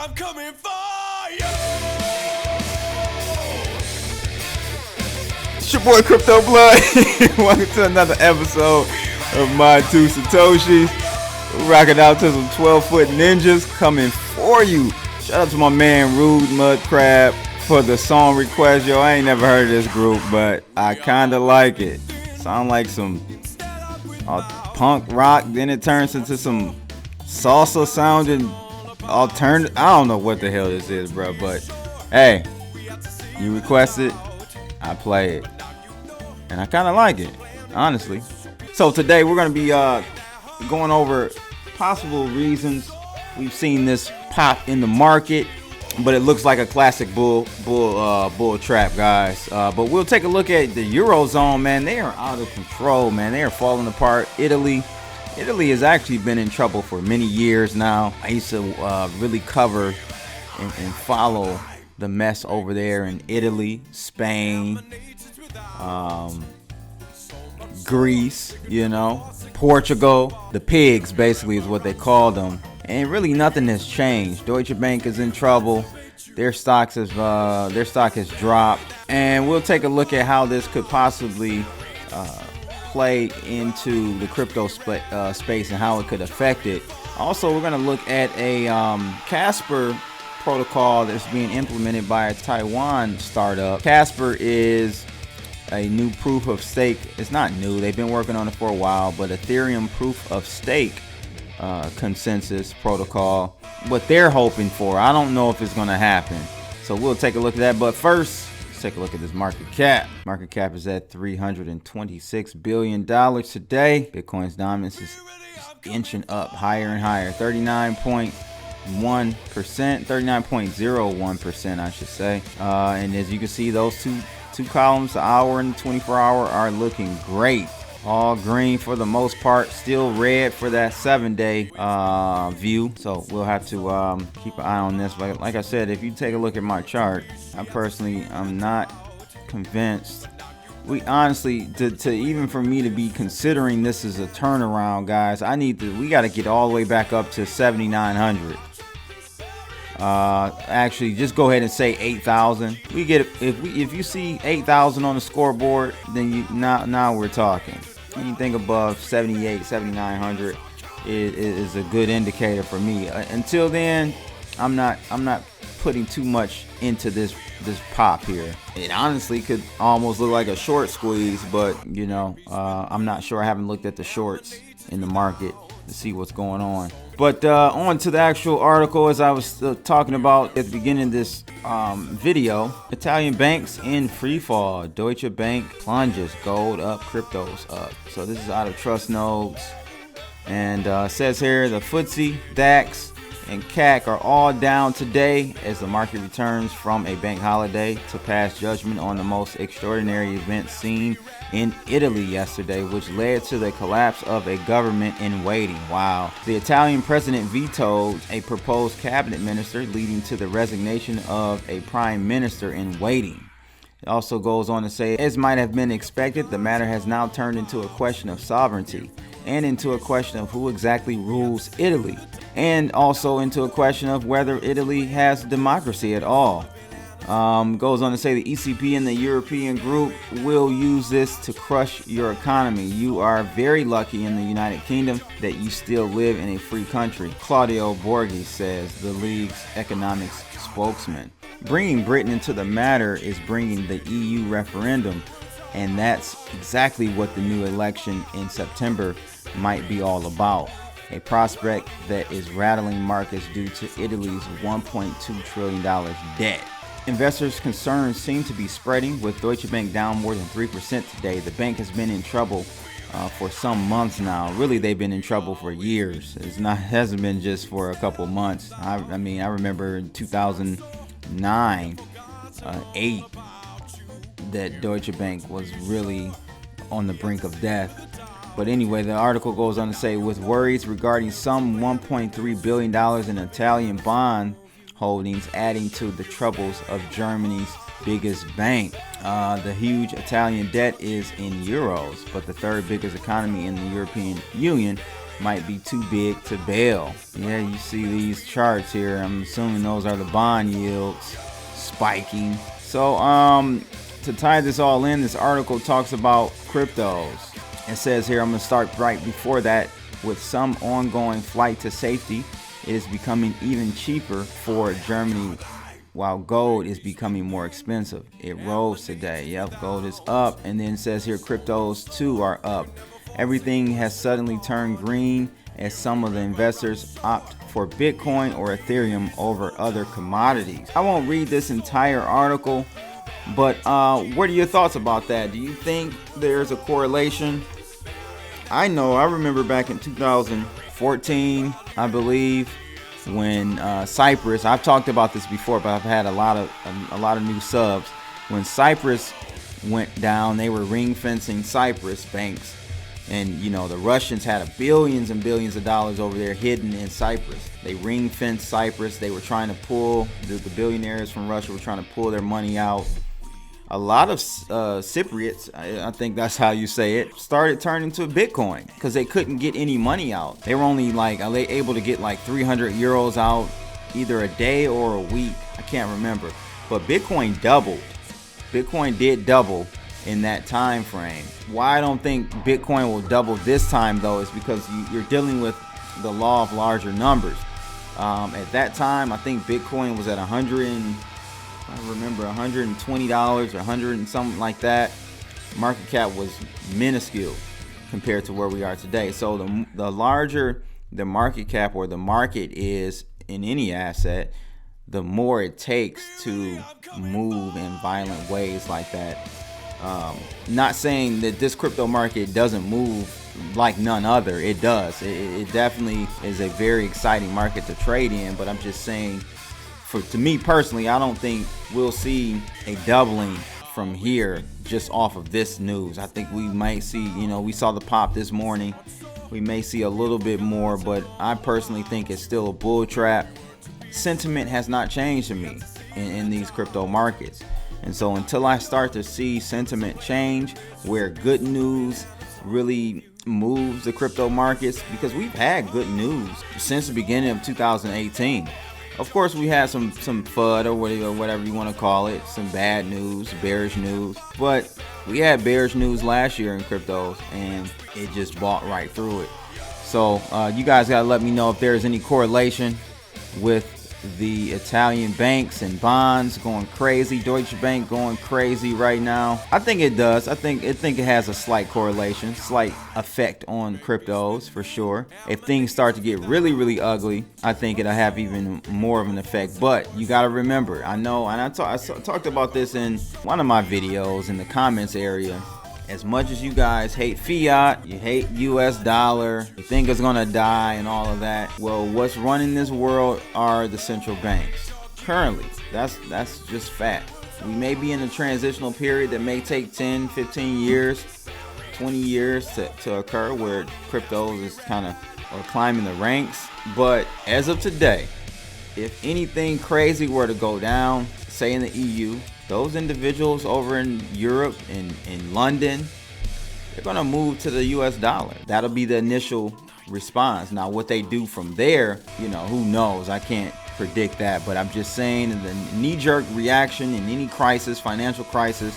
I'm coming for you. It's your boy Crypto Blood. Welcome to another episode of My Two Satoshis. We're rocking out to some 12-foot ninjas coming for you. Shout out to my man Rude Mud Crab for the song request. Yo, I ain't never heard of this group, but I kinda like it. Sound like some punk rock, then it turns into some salsa sounding alternative. I don't know what the hell this is, bro, but hey, you request it, I play it, and I kind of like it, honestly. So today we're going to be going over possible reasons we've seen this pop in the market, but it looks like a classic bull trap, guys. But we'll take a look at the Eurozone, man. They are out of control, man. They are falling apart. Italy has actually been in trouble for many years now. I used to really cover and follow the mess over there in Italy, Spain, Greece, Portugal. The pigs basically is what they call them. And really nothing has changed. Deutsche Bank is in trouble. Their stock has dropped. And we'll take a look at how this could possibly play into the crypto space and how it could affect it. Also, we're going to look at a Casper protocol that's being implemented by a Taiwan startup. Casper is a new proof of stake. It's not new. They've been working on it for a while, but Ethereum proof of stake consensus protocol, what they're hoping for. I don't know if it's going to happen. So we'll take a look at that. But first, let's take a look at this market cap. Market cap is at $326 billion today. Bitcoin's dominance is inching up higher and higher. 39.1%, 39.01%, I should say. And as you can see, those two columns, the hour and the 24-hour, are looking great. All green for the most part, still red for that 7-day view. So we'll have to keep an eye on this. Like I said, if you take a look at my chart, I'm not convinced. We honestly, to even for me to be considering this as a turnaround, guys, we got to get all the way back up to 7,900. Actually, just go ahead and say 8,000. We get if you see 8,000 on the scoreboard, then now we're talking. Anything above 78, 7,900 is a good indicator for me. Until then, I'm not putting too much into this pop here. It honestly could almost look like a short squeeze, but I'm not sure. I haven't looked at the shorts in the market to see what's going on. But on to the actual article, as I was talking about at the beginning of this video. Italian banks in free fall. Deutsche Bank plunges. Gold up, cryptos up. So this is out of Trust Nodes. And says here the FTSE, DAX, and CAC are all down today as the market returns from a bank holiday to pass judgment on the most extraordinary event seen in Italy yesterday, which led to the collapse of a government in waiting. Wow. The Italian president vetoed a proposed cabinet minister, leading to the resignation of a prime minister in waiting. It also goes on to say, as might have been expected, the matter has now turned into a question of sovereignty and into a question of who exactly rules Italy, and also into a question of whether Italy has democracy at all. Goes on to say the ECB and the European group will use this to crush your economy. You are very lucky in the United Kingdom that you still live in a free country, Claudio Borghi says, the league's economics spokesman. Bringing Britain into the matter is bringing the EU referendum, and that's exactly what the new election in September might be all about. A prospect that is rattling markets due to Italy's $1.2 trillion debt. Investors' concerns seem to be spreading, with Deutsche Bank down more than 3% today. The bank has been in trouble for some months now. Really, they've been in trouble for years. Hasn't been just for a couple months. I remember in 2009, 8, that Deutsche Bank was really on the brink of death. But anyway, the article goes on to say, with worries regarding some $1.3 billion in Italian bond holdings adding to the troubles of Germany's biggest bank. The huge Italian debt is in euros, but the third biggest economy in the European Union might be too big to bail. Yeah, you see these charts here. I'm assuming those are the bond yields spiking. So to tie this all in, this article talks about cryptos. It says here, I'm going to start right before that, with some ongoing flight to safety, it is becoming even cheaper for Germany, while gold is becoming more expensive. It rose today. Yep, gold is up. And then it says here, cryptos too are up. Everything has suddenly turned green as some of the investors opt for Bitcoin or Ethereum over other commodities. I won't read this entire article, but what are your thoughts about that? Do you think there's a correlation? I remember back in 2014, I believe, when Cyprus, I've talked about this before, but I've had a lot of new subs. When Cyprus went down, they were ring fencing Cyprus banks, and the Russians had billions and billions of dollars over there hidden in Cyprus. They ring fenced Cyprus. They were trying to pull the billionaires from Russia were trying to pull their money out. A lot of Cypriots, I think that's how you say it, started turning to Bitcoin because they couldn't get any money out. They were only able to get 300 euros out either a day or a week. I can't remember. But Bitcoin doubled. Bitcoin did double in that time frame. Why I don't think Bitcoin will double this time, though, is because you're dealing with the law of larger numbers. At that time, I think Bitcoin was at $120 or 100 and something like that. Market cap was minuscule compared to where we are today. So the larger the market cap or the market is in any asset, the more it takes to move in violent ways like that. Not saying that this crypto market doesn't move like none other. It does. It definitely is a very exciting market to trade in, but I'm just saying, to me personally, I don't think we'll see a doubling from here just off of this news. I think we might see, we saw the pop this morning. We may see a little bit more, but I personally think it's still a bull trap. Sentiment has not changed to me in these crypto markets. And so until I start to see sentiment change, where good news really moves the crypto markets, because we've had good news since the beginning of 2018. Of course, we had some FUD or whatever you want to call it, some bad news, bearish news. But we had bearish news last year in cryptos, and it just bought right through it. So you guys got to let me know if there's any correlation with the Italian banks and bonds going crazy. Deutsche Bank going crazy right now. I think it does. I think it has a slight correlation, slight effect on cryptos for sure. If things start to get really, really ugly, I think it'll have even more of an effect. But you got to remember, I know, and I talked about this in one of my videos in the comments area. As much as you guys hate fiat, you hate US dollar, you think it's gonna die and all of that, well, what's running this world are the central banks. Currently, that's just fact. We may be in a transitional period that may take 10, 15 years, 20 years to occur, where cryptos is kind of climbing the ranks. But as of today, if anything crazy were to go down, say in the EU, those individuals over in Europe, in London, they're going to move to the US dollar. That'll be the initial response. Now, what they do from there, who knows? I can't predict that. But I'm just saying the knee-jerk reaction in any crisis, financial crisis,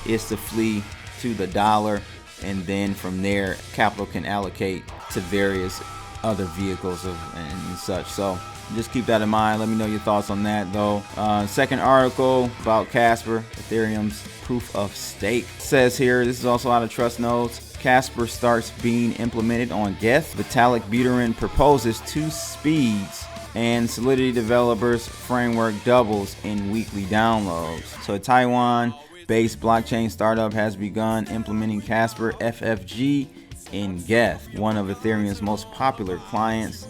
is to flee to the dollar. And then from there, capital can allocate to various other vehicles and such. So just keep that in mind. Let me know your thoughts on that, though. Second article about Casper, Ethereum's proof of stake. It says here, this is also out of Trust Nodes. Casper starts being implemented on Geth. Vitalik Buterin proposes 2 speeds, and Solidity developers framework doubles in weekly downloads. So Taiwan-based blockchain startup has begun implementing Casper FFG in Geth, one of Ethereum's most popular clients.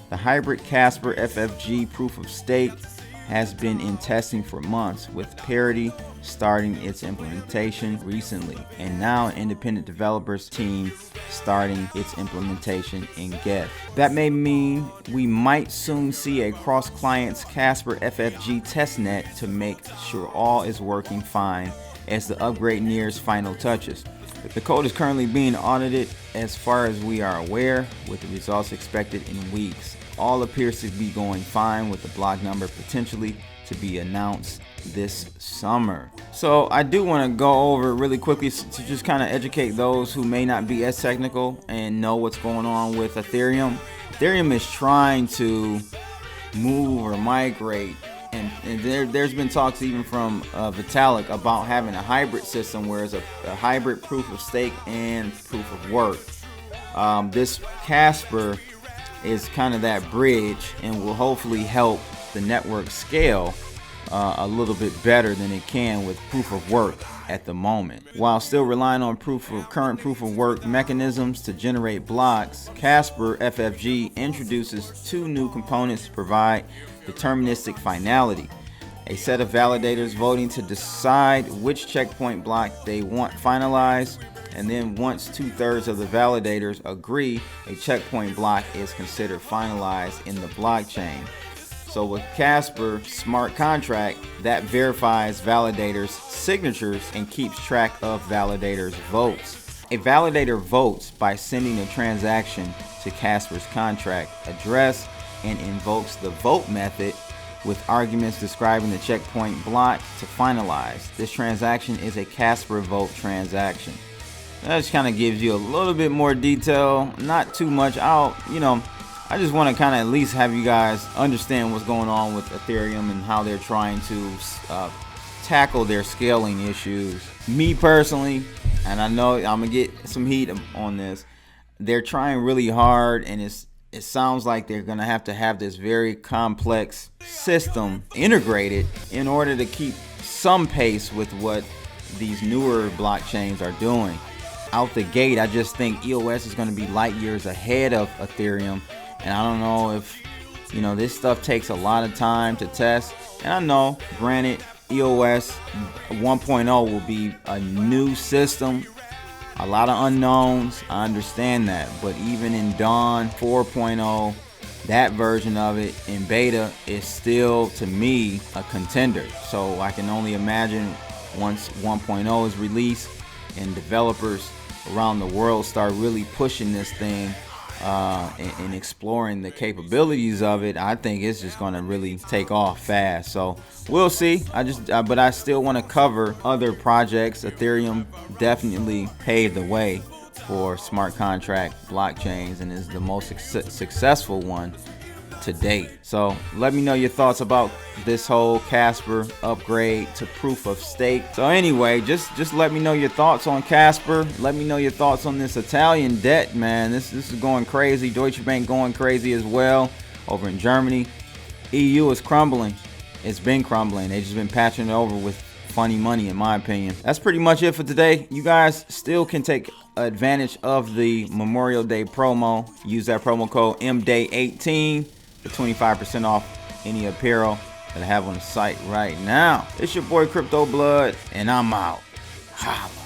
The hybrid Casper FFG proof of stake has been in testing for months, with Parity starting its implementation recently, and now an independent developers team starting its implementation in Geth. That may mean we might soon see a cross-clients Casper FFG testnet to make sure all is working fine as the upgrade nears final touches. The code is currently being audited as far as we are aware, with the results expected in weeks. All appears to be going fine, with the block number potentially to be announced this summer. So I do want to go over really quickly to just kind of educate those who may not be as technical and know what's going on with Ethereum. Ethereum is trying to move or migrate, and there's been talks even from Vitalik about having a hybrid system where it's a hybrid proof of stake and proof of work. This Casper is kind of that bridge and will hopefully help the network scale a little bit better than it can with proof of work at the moment. While still relying on current proof of work mechanisms to generate blocks, Casper FFG introduces 2 new components to provide deterministic finality. A set of validators voting to decide which checkpoint block they want finalized, and then once 2/3 of the validators agree, a checkpoint block is considered finalized in the blockchain. So with Casper smart contract, that verifies validators' signatures and keeps track of validators' votes. A validator votes by sending a transaction to Casper's contract address and invokes the vote method with arguments describing the checkpoint block to finalize. This transaction is a Casper vote transaction. That just kind of gives you a little bit more detail, not too much. I just want to kind of at least have you guys understand what's going on with Ethereum and how they're trying to tackle their scaling issues. Me personally, and I know I'm gonna get some heat on this, they're trying really hard, and it sounds like they're gonna have to have this very complex system integrated in order to keep some pace with what these newer blockchains are doing. Out the gate, I just think EOS is going to be light years ahead of Ethereum, and I don't know if this stuff takes a lot of time to test. And I know, granted, EOS 1.0 will be a new system, a lot of unknowns, I understand that, but even in Dawn 4.0, that version of it in beta is still, to me, a contender. So I can only imagine once 1.0 is released and developers around the world start really pushing this thing and exploring the capabilities of it, I think it's just going to really take off fast. So we'll see. But I still want to cover other projects. Ethereum definitely paved the way for smart contract blockchains and is the most successful one to date. So let me know your thoughts about this whole Casper upgrade to proof of stake. So anyway, just let me know your thoughts on Casper. Let me know your thoughts on this Italian debt, man. This is going crazy. Deutsche Bank going crazy as well over in Germany. EU is crumbling. It's been crumbling. They've just been patching it over with funny money, in my opinion. That's pretty much it for today. You guys still can take advantage of the Memorial Day promo. Use that promo code MDAY18 for 25% off any apparel that I have on the site right now. It's your boy Crypto Blood, and I'm out. Holla.